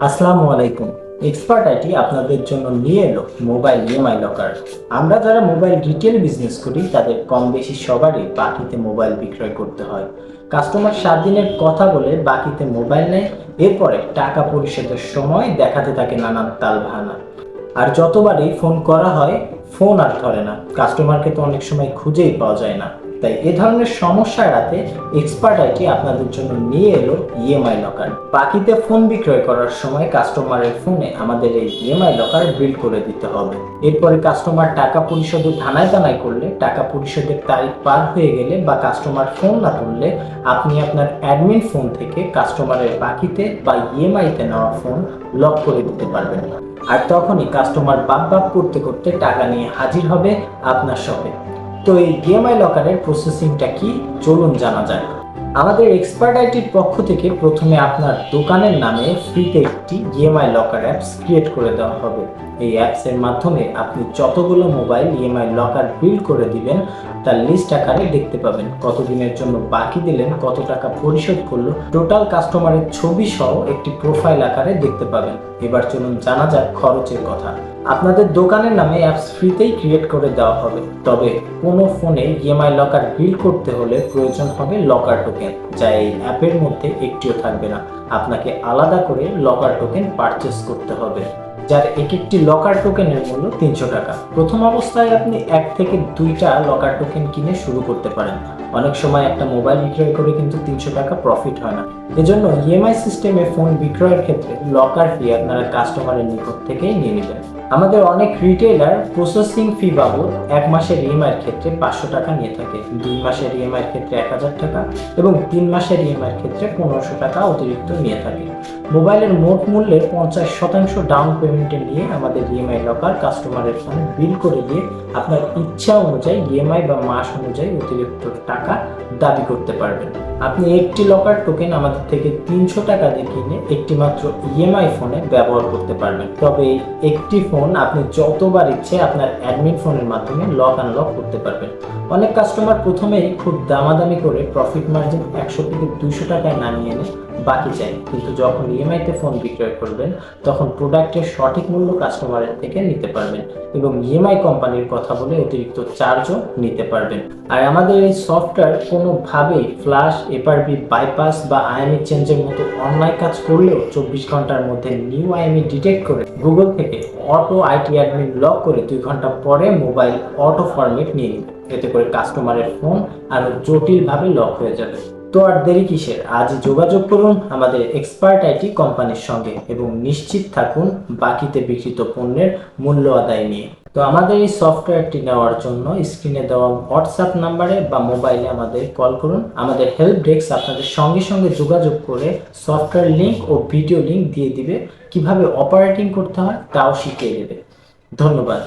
আসসালামু আলাইকুম। Expert IT আপনাদের জন্য নিয়ে এলো মোবাইল ইএমআই লকার। আমরা যারা মোবাইল রিটেল বিজনেস করি তাদের কম বেশি সবারই বাকিতে মোবাইল বিক্রয় করতে হয়। কাস্টমার 7 দিনের কথা বলে বাকিতে মোবাইল নেয়, এরপরে টাকা পরিশোধের সময় দেখাতে থাকে নানান তালবাহানা। আর যতবারই ফোন করা হয়, ফোন আর ধরে না। কাস্টমারকে তো অনেক সময় খুঁজেই পাওয়া যায় না। তাই এ ধরনের সমস্যা এড়াতে এক্সপার্ট আইটি আপনাদের জন্য নিয়ে এলো ইএমআই লকার। বাকিতে ফোন বিক্রয় করার সময় কাস্টমারের ফোনে আমাদের এই ইএমআই লকার বিল্ড করে দিতে হবে। এরপরে কাস্টমার টাকা পরিশোধে ধানায় দানায় করলে, টাকা পরিশোধের তারিখ পার হয়ে গেলে বা কাস্টমার ফোন না তুললে আপনি আপনার অ্যাডমিন ফোন থেকে কাস্টমারের বাকিতে বা ইএমআইতে নেওয়া ফোন লক করে দিতে পারবেন। আর তখনই কাস্টমার বাপ করতে করতে টাকা নিয়ে হাজির হবে আপনার শপে। তো এই ইএমআই লকারের প্রসেসিংটা কি, চলুন জানা যায়। আমাদের এক্সপার্ট আইটির পক্ষ থেকে প্রথমে আপনার দোকানের নামে ফ্রিতে একটি ইএমআই লকার অ্যাপস ক্রিয়েট করে দেওয়া হবে। এই অ্যাপসের মাধ্যমে আপনি যতগুলো মোবাইল ইএমআই লকার বিল্ড করে দিবেন তার লিস্ট আকারে দেখতে পাবেন। কতদিনের জন্য বাকি দিলেন, কত টাকা পরিশোধ করলো, টোটাল কাস্টমারের ছবি সহ একটি প্রোফাইল আকারে দেখতে পাবেন। এবার চলুন জানা যাক খরচের কথা। আপনাদের দোকানের নামে অ্যাপস ফ্রিতেই ক্রিয়েট করে দেওয়া হবে, তবে কোনো ফোনে ইএমআই লকার বিল্ড করতে হলে প্রয়োজন হবে লকার টোকেন, যা এই অ্যাপের মধ্যে একটিও থাকবে না। আপনাকে আলাদা করে লকার টোকেন পারচেস করতে হবে, যার এক একটি লকার টোকেনের মূল্য 300 টাকা। প্রথম অবস্থায় আপনি 1 থেকে 2টা লকার টোকেন কিনে শুরু করতে পারেন। অনেক সময় একটা মোবাইল বিক্রয় করে কিন্তু 300 টাকা প্রফিট হয় না। এজন্য ইএমআই সিস্টেমে ফোন বিক্রয়ের ক্ষেত্রে লকার ফি আপনারা কাস্টমারের নিকট থেকেই নিয়ে নেবেন। আমাদের অনেক রিটেইলার প্রসেসিং ফি বাবদ 1 মাসের ইএমআইয়ের ক্ষেত্রে 500 টাকা নিয়ে থাকে, 2 মাসের ইএমআইয়ের ক্ষেত্রে 1000 টাকা এবং 3 মাসের ইএমআইয়ের ক্ষেত্রে 1500 টাকা অতিরিক্ত নিয়ে থাকে। মোবাইলের মোট মূল্যের 50% ডাউন পেমেন্টে নিয়ে আমাদের ইএমআই লকার কাস্টমারের ফোনে বিল করে দিয়ে আপনার ইচ্ছা অনুযায়ী ইএমআই বা মাস অনুযায়ী অতিরিক্ত টাকা দাবি করতে পারবেন। আপনি একটি লকার টোকেন আমাদের থেকে 300 টাকা দিয়ে কিনে একটি মাত্র ইএমআই ফোনে ব্যবহার করতে পারবেন। তবে এই একটি ফোন আপনি যতবার ইচ্ছে আপনার অ্যাডমিন ফোনের মাধ্যমে লক আনলক করতে পারবেন। অনেক কাস্টমার প্রথমেই খুব দামাদামি করে প্রফিট মার্জিন 100 থেকে 200 টাকায় নামিয়ে এনে বাকি চাই, কিন্তু যখন ইএমআইতে ফোন বিক্রয় করবেন তখন প্রোডাক্টের সঠিক মূল্য কাস্টমারের থেকে নিতে পারবেন এবং ইএমআই কোম্পানির কথা বলে অতিরিক্ত চার্জও নিতে পারবেন। আর আমাদের এই সফটওয়্যার কোনোভাবেই ফ্ল্যাশ, এফআরবি বাইপাস বা আইএমই চেঞ্জের মতো অন্যায় কাজ করলেও 24 ঘন্টার মধ্যে নিউ আইএমই ডিটেক্ট করে গুগল থেকে অটো আইটি অ্যাডমিন লক করে 2 ঘন্টা পরে মোবাইল অটো ফরম্যাট নিয়ে নেবে। এতে করে কাস্টমারের ফোন আরো জটিলভাবে লক হয়ে যাবে। তো আর দেরি কিসের, আজই যোগাযোগ করুন আমাদের এক্সপার্ট আইটি কোম্পানির সঙ্গে এবং নিশ্চিত থাকুন বাকিতে বিক্রিত পণ্যের মূল্য আদায় নিয়ে। তো আমাদের এই সফটওয়্যারটি নেওয়ার জন্য স্ক্রিনে দেওয়া হোয়াটসঅ্যাপ নাম্বারে বা মোবাইলে আমাদের কল করুন। আমাদের হেল্প ডেস্ক আপনাদের সঙ্গে সঙ্গে যোগাযোগ করে সফটওয়্যার লিঙ্ক ও ভিডিও লিঙ্ক দিয়ে দিবে, কিভাবে অপারেটিং করতে হয় তাও শিখিয়ে দেবে। ধন্যবাদ।